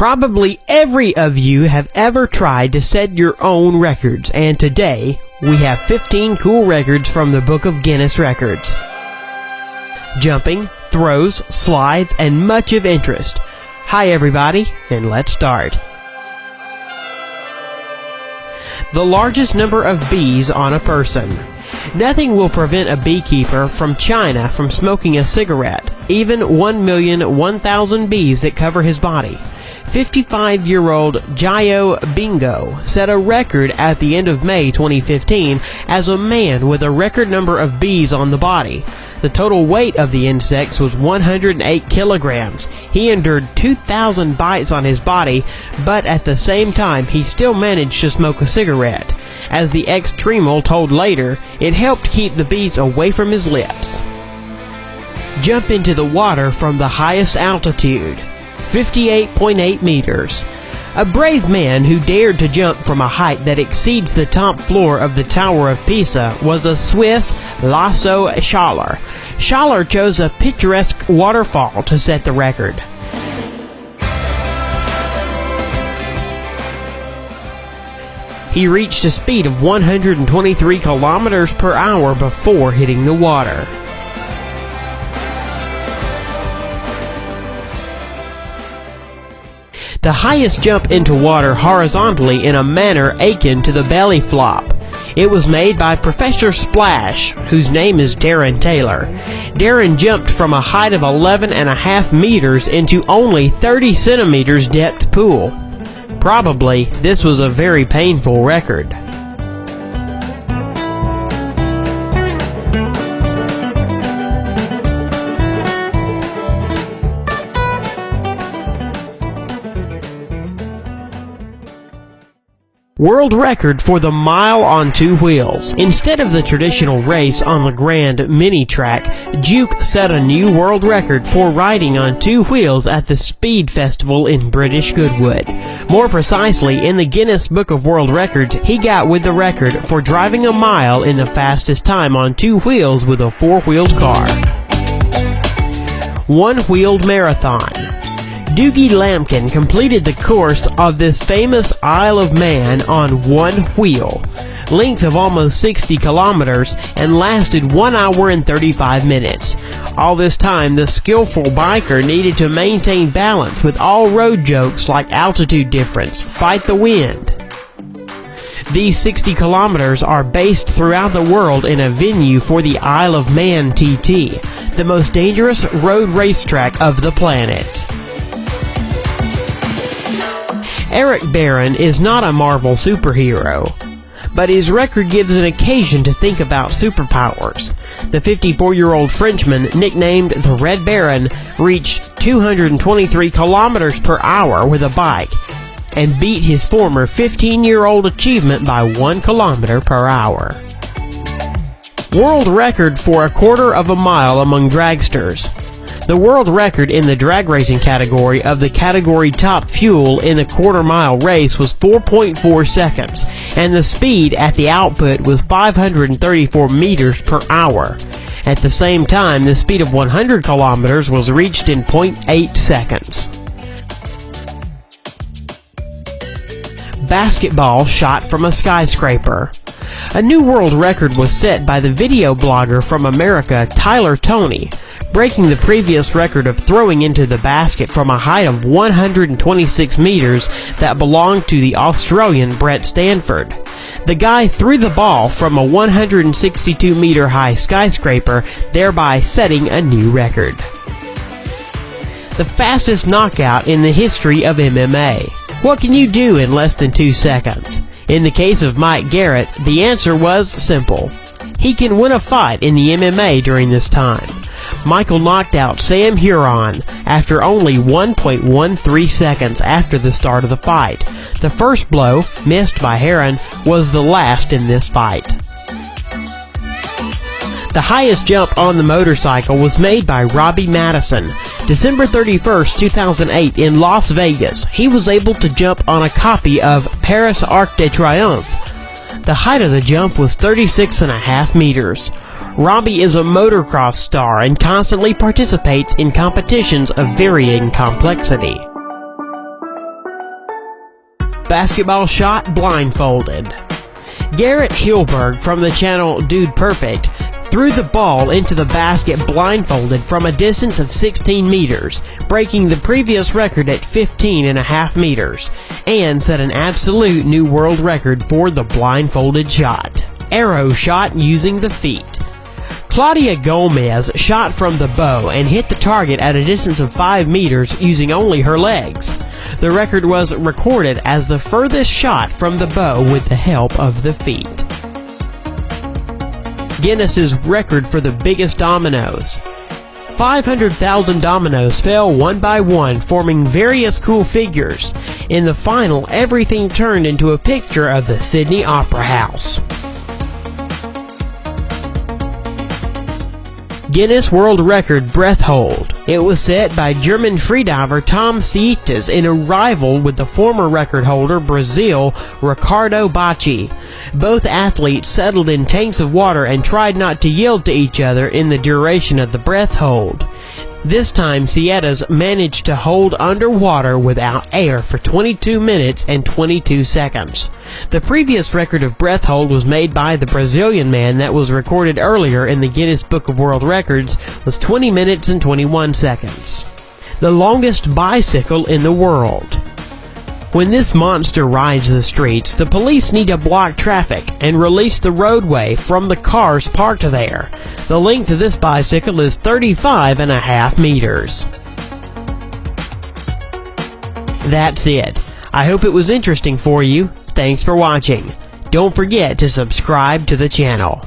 Probably every of you have ever tried to set your own records, and today we have 15 cool records from the Book of Guinness Records. Jumping, throws, slides, and much of interest. Hi everybody, and let's start. The largest number of bees on a person. Nothing will prevent a beekeeper from China from smoking a cigarette, even 1,001,000 bees that cover his body. 55-year-old Jiao Bingo set a record at the end of May 2015 as a man with a record number of bees on the body. The total weight of the insects was 108 kilograms. He endured 2,000 bites on his body, but at the same time he still managed to smoke a cigarette. As the ex-Tremel told later, it helped keep the bees away from his lips. Jump into the water from the highest altitude. 58.8 meters. A brave man who dared to jump from a height that exceeds the top floor of the Tower of Pisa was a Swiss Lasso Schaller. Schaller chose a picturesque waterfall to set the record. He reached a speed of 123 kilometers per hour before hitting the water. The highest jump into water horizontally in a manner akin to the belly flop. It was made by Professor Splash, whose name is Darren Taylor. Darren jumped from a height of 11.5 meters into only 30 centimeters depth pool. Probably, this was a very painful record. World record for the mile on two wheels. Instead of the traditional race on the Grand Mini Track, Juke set a new world record for riding on two wheels at the Speed Festival in British Goodwood. More precisely, in the Guinness Book of World Records, he got with the record for driving a mile in the fastest time on two wheels with a four-wheeled car. One-wheeled marathon. Dougie Lampkin completed the course of this famous Isle of Man on one wheel, length of almost 60 kilometers, and lasted 1 hour and 35 minutes. All this time, the skillful biker needed to maintain balance with all road jokes like altitude difference, fight the wind. These 60 kilometers are based throughout the world in a venue for the Isle of Man TT, the most dangerous road racetrack of the planet. Eric Barron is not a Marvel superhero, but his record gives an occasion to think about superpowers. The 54-year-old Frenchman, nicknamed the Red Baron, reached 223 kilometers per hour with a bike and beat his former 15-year-old achievement by 1 kilometer per hour. World record for a quarter of a mile among dragsters. The world record in the drag racing category of the category Top Fuel in a quarter-mile race was 4.4 seconds, and the speed at the output was 534 meters per hour. At the same time, the speed of 100 kilometers was reached in 0.8 seconds. Basketball shot from a skyscraper. A new world record was set by the video blogger from America, Tyler Toney, breaking the previous record of throwing into the basket from a height of 126 meters that belonged to the Australian Brett Stanford. The guy threw the ball from a 162-meter high skyscraper, thereby setting a new record. The fastest knockout in the history of MMA. What can you do in less than 2 seconds? In the case of Mike Garrett, the answer was simple. He can win a fight in the MMA during this time. Michael knocked out Sam Huron after only 1.13 seconds after the start of the fight. The first blow, missed by Heron, was the last in this fight. The highest jump on the motorcycle was made by Robbie Madison. December 31st, 2008 in Las Vegas, he was able to jump on a copy of Paris Arc de Triomphe. The height of the jump was 36.5 meters. Robbie is a motocross star and constantly participates in competitions of varying complexity. basketball shot blindfolded. Garrett Hilberg from the channel Dude Perfect threw the ball into the basket blindfolded from a distance of 16 meters, breaking the previous record at 15.5 meters, and set an absolute new world record for the blindfolded shot. Arrow shot using the feet. Claudia Gomez shot from the bow and hit the target at a distance of 5 meters using only her legs. The record was recorded as the furthest shot from the bow with the help of the feet. Guinness's record for the biggest dominoes. 500,000 dominoes fell one by one, forming various cool figures. In the final, everything turned into a picture of the Sydney Opera House. Guinness World Record breath hold. It was set by German freediver Tom Sietes in a rival with the former record holder, Brazil, Ricardo Bacci. Both athletes settled in tanks of water and tried not to yield to each other in the duration of the breath hold. This time, Sietes managed to hold underwater without air for 22 minutes and 22 seconds. The previous record of breath hold was made by the Brazilian man that was recorded earlier in the Guinness Book of World Records was 20 minutes and 21 seconds. The longest bicycle in the world. When this monster rides the streets, the police need to block traffic and release the roadway from the cars parked there. The length of this bicycle is 35.5 meters. That's it. I hope it was interesting for you. Thanks for watching. Don't forget to subscribe to the channel.